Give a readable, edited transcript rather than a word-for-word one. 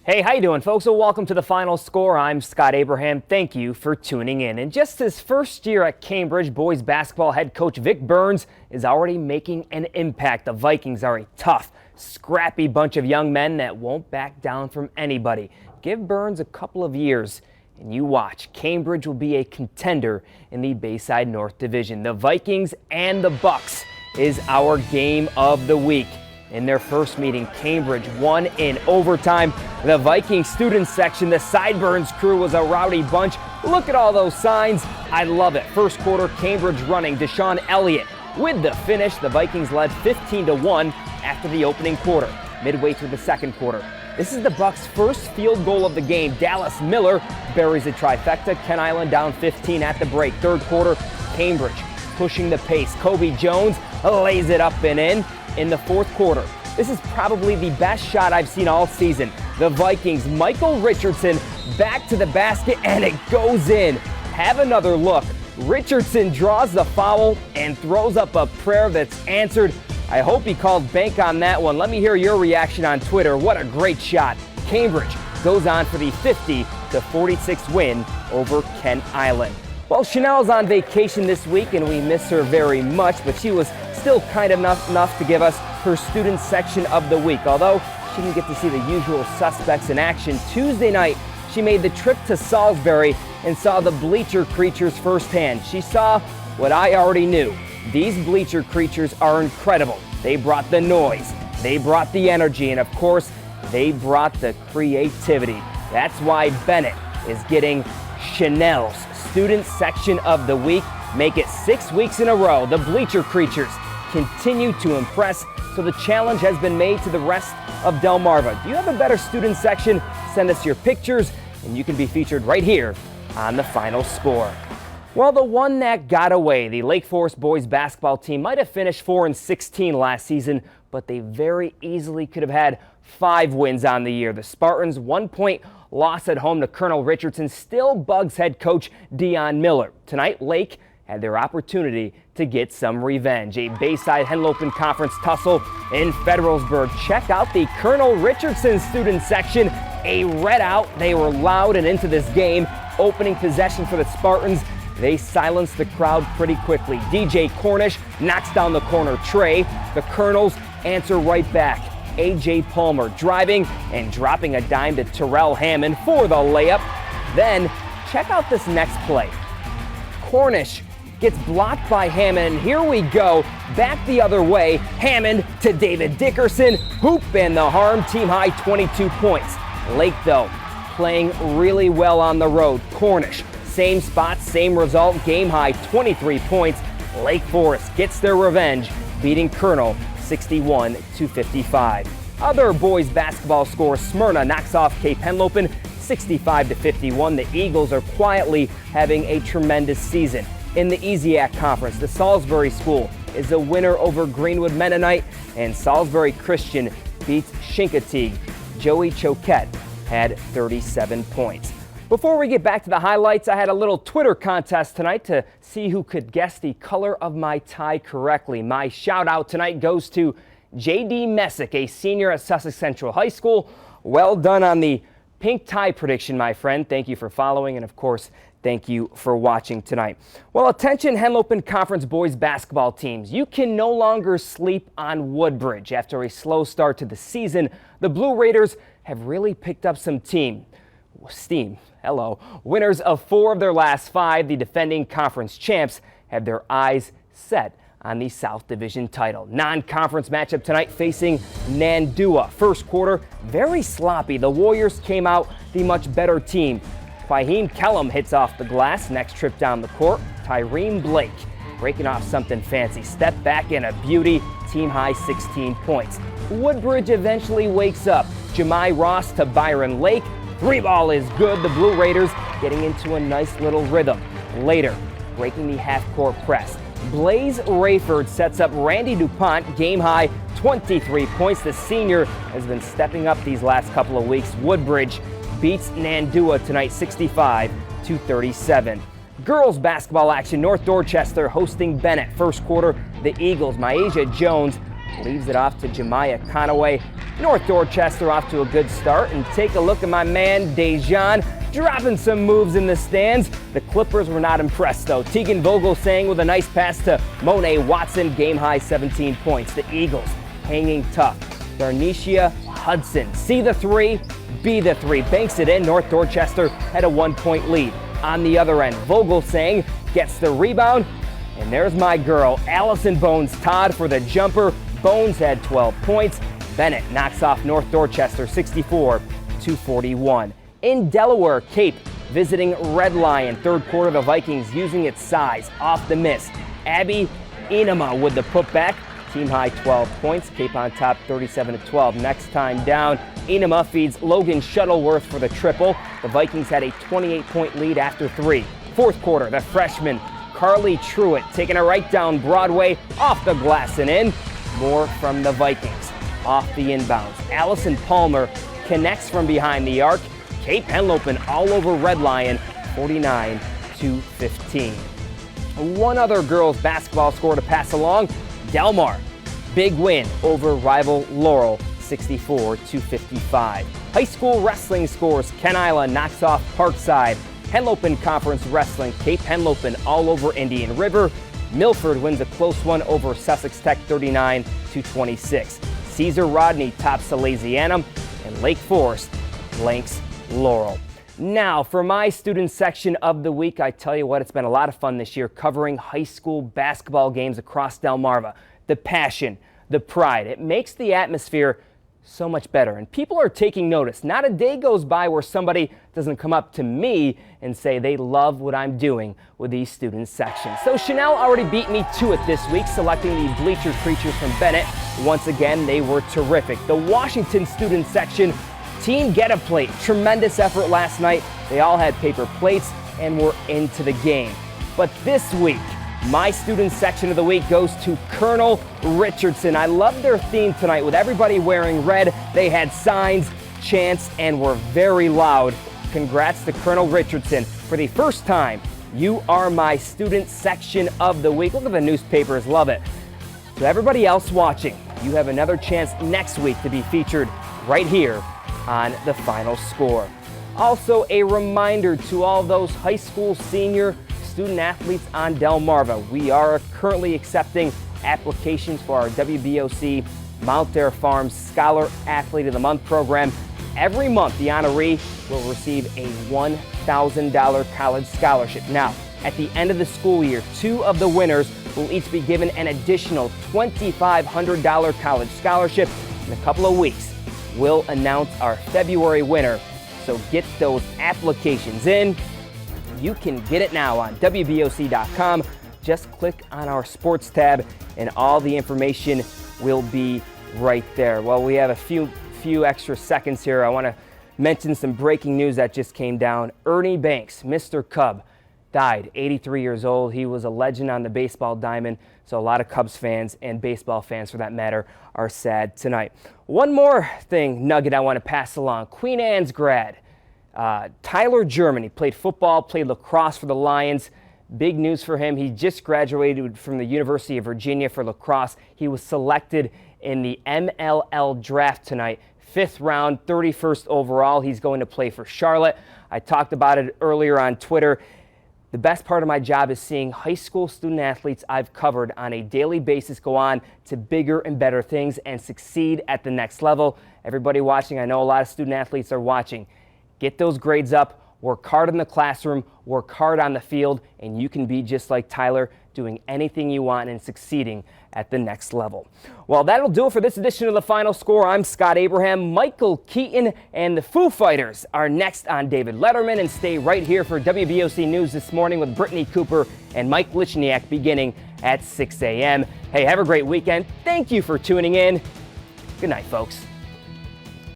Hey, how you doing, folks? So welcome to the Final Score. I'm Scott Abraham. Thank you for tuning in. In just his first year at Cambridge, boys basketball head coach Vic Burns is already making an impact. The Vikings are a tough, scrappy bunch of young men that won't back down from anybody. Give Burns a couple of years, and you watch. Cambridge will be a contender in the Bayside North Division. The Vikings and the Bucks is our game of the week. In their first meeting, Cambridge won in overtime. The Viking student section, the Sideburns crew, was a rowdy bunch. Look at all those signs. I love it. First quarter, Cambridge running. Deshaun Elliott with the finish. The Vikings led 15-1 after the opening quarter. Midway through the second quarter, this is the Bucks' first field goal of the game. Dallas Miller buries a trifecta. Ken Island down 15 at the break. Third quarter, Cambridge pushing the pace. Kobe Jones lays it up and in the fourth quarter. This is probably the best shot I've seen all season. The Vikings, Michael Richardson back to the basket, and it goes in. Have another look. Richardson draws the foul and throws up a prayer that's answered. I hope he called bank on that one. Let me hear your reaction on Twitter. What a great shot. Cambridge goes on for the 50-46 win over Kent Island. Well, Chanel's on vacation this week, and we miss her very much, but she was still kind enough to give us her student section of the week. Although she didn't get to see the usual suspects in action, Tuesday night she made the trip to Salisbury and saw the bleacher creatures firsthand. She saw what I already knew. These bleacher creatures are incredible. They brought the noise, they brought the energy, and of course, they brought the creativity. That's why Bennett is getting Chanel's student section of the week. Make it 6 weeks in a row. The bleacher creatures continue to impress, so the challenge has been made to the rest of Delmarva. Do you have a better student section? Send us your pictures, and you can be featured right here on the Final Score. Well, the one that got away, the Lake Forest boys basketball team, might have finished 4-16 last season, but they very easily could have had 5 wins on the year. The Spartans' 1-point loss at home to Colonel Richardson still bugs head coach Dion Miller. Tonight, Lake had their opportunity to get some revenge. A Bayside Henlopen Conference tussle in Federalsburg. Check out the Colonel Richardson student section. A red out. They were loud and into this game. Opening possession for the Spartans. They silenced the crowd pretty quickly. DJ Cornish knocks down the corner tray. The Colonels answer right back. A.J. Palmer driving and dropping a dime to Terrell Hammond for the layup. Then check out this next play. Cornish gets blocked by Hammond, and here we go, back the other way. Hammond to David Dickerson, hoop and the harm, team high 22 points. Lake, though, playing really well on the road. Cornish, same spot, same result, game high 23 points. Lake Forest gets their revenge, beating Colonel 61-55. Other boys basketball scores: Smyrna knocks off Cape Henlopen 65-51. The Eagles are quietly having a tremendous season. In the EZAC Conference, the Salisbury School is a winner over Greenwood Mennonite, and Salisbury Christian beats Chincoteague. Joey Choquette had 37 points. Before we get back to the highlights, I had a little Twitter contest tonight to see who could guess the color of my tie correctly. My shout out tonight goes to J.D. Messick, a senior at Sussex Central High School. Well done on the pink tie prediction, my friend. Thank you for following, and of course, thank you for watching tonight. Well, attention Henlopen Conference boys basketball teams. You can no longer sleep on Woodbridge. After a slow start to the season, the Blue Raiders have really picked up some steam. Winners of 4 of their last 5, the defending conference champs have their eyes set on the South Division title. Non-conference matchup tonight facing Nandua. First quarter, very sloppy. The Warriors came out the much better team. Fahim Kellum hits off the glass. Next trip down the court, Tyreen Blake breaking off something fancy. Step back in a beauty. Team high 16 points. Woodbridge eventually wakes up. Jemai Ross to Byron Lake. 3-ball is good. The Blue Raiders getting into a nice little rhythm. Later, breaking the half-court press. Blaze Rayford sets up Randy DuPont. Game high 23 points. The senior has been stepping up these last couple of weeks. Woodbridge beats Nandua tonight 65-37. Girls basketball action. North Dorchester hosting Bennett. First quarter, the Eagles, Myasia Jones leaves it off to Jemiah Conaway. North Dorchester off to a good start, and take a look at my man Dejan dropping some moves in the stands. The Clippers were not impressed though. Tegan Vogelsang with a nice pass to Monet Watson, game high 17 points. The Eagles hanging tough. Darnicia Hudson, see the three, be the three, banks it in. North Dorchester had a 1-point lead. On the other end, Vogelsang gets the rebound, and there's my girl, Allison Bones Todd for the jumper. Bones had 12 points. Bennett knocks off North Dorchester 64-41. In Delaware, Cape visiting Red Lion. Third quarter, the Vikings using its size off the miss. Abby Enema with the putback. Team high 12 points. Cape on top 37-12. Next time down, Enema feeds Logan Shuttleworth for the triple. The Vikings had a 28-point lead after 3. Fourth quarter, the freshman Carly Truitt taking it right down Broadway, off the glass and in. More from the Vikings. Off the inbounds, Allison Palmer connects from behind the arc. Cape Henlopen all over Red Lion, 49-15. One other girls basketball score to pass along. Delmar, big win over rival Laurel, 64-55. High school wrestling scores. Ken Isla knocks off Parkside. Henlopen Conference Wrestling, Cape Henlopen all over Indian River. Milford wins a close one over Sussex Tech, 39-26. Caesar Rodney tops Salesianum, and Lake Forest blanks Laurel. Now, for my student section of the week, I tell you what, it's been a lot of fun this year covering high school basketball games across Delmarva. The passion, the pride, it makes the atmosphere so much better. And people are taking notice. Not a day goes by where somebody doesn't come up to me and say they love what I'm doing with these student sections. So Chanel already beat me to it this week, selecting the Bleacher Creatures from Bennett. Once again, they were terrific. The Washington student section, Team Get a Plate. Tremendous effort last night. They all had paper plates and were into the game. But this week, my student section of the week goes to Colonel Richardson. I love their theme tonight with everybody wearing red. They had signs, chants, and were very loud. Congrats to Colonel Richardson. For the first time, you are my student section of the week. Look at the newspapers, love it. To everybody else watching, you have another chance next week to be featured right here on The Final Score. Also, a reminder to all those high school senior student athletes on Delmarva. We are currently accepting applications for our WBOC Mount Air Farms Scholar Athlete of the Month program. Every month, the honoree will receive a $1,000 college scholarship. Now, at the end of the school year, 2 of the winners will each be given an additional $2,500 college scholarship. In a couple of weeks, we'll announce our February winner. So get those applications in. You can get it now on WBOC.com. Just click on our sports tab and all the information will be right there. Well, we have a few extra seconds here. I want to mention some breaking news that just came down. Ernie Banks, Mr. Cub, died, 83 years old. He was a legend on the baseball diamond, so a lot of Cubs fans and baseball fans, for that matter, are sad tonight. One more nugget I want to pass along. Queen Anne's grad, Tyler Germany, played football, played lacrosse for the Lions. Big news for him. He just graduated from the University of Virginia for lacrosse. He was selected in the MLL draft tonight. 5th round, 31st overall. He's going to play for Charlotte. I talked about it earlier on Twitter. The best part of my job is seeing high school student athletes I've covered on a daily basis go on to bigger and better things and succeed at the next level. Everybody watching, I know a lot of student athletes are watching. Get those grades up, work hard in the classroom, work hard on the field, and you can be just like Tyler, doing anything you want and succeeding at the next level. Well, that'll do it for this edition of The Final Score. I'm Scott Abraham. Michael Keaton and the Foo Fighters are next on David Letterman, and stay right here for WBOC News this morning with Brittany Cooper and Mike Lichniak beginning at 6 a.m. Hey, have a great weekend. Thank you for tuning in. Good night, folks.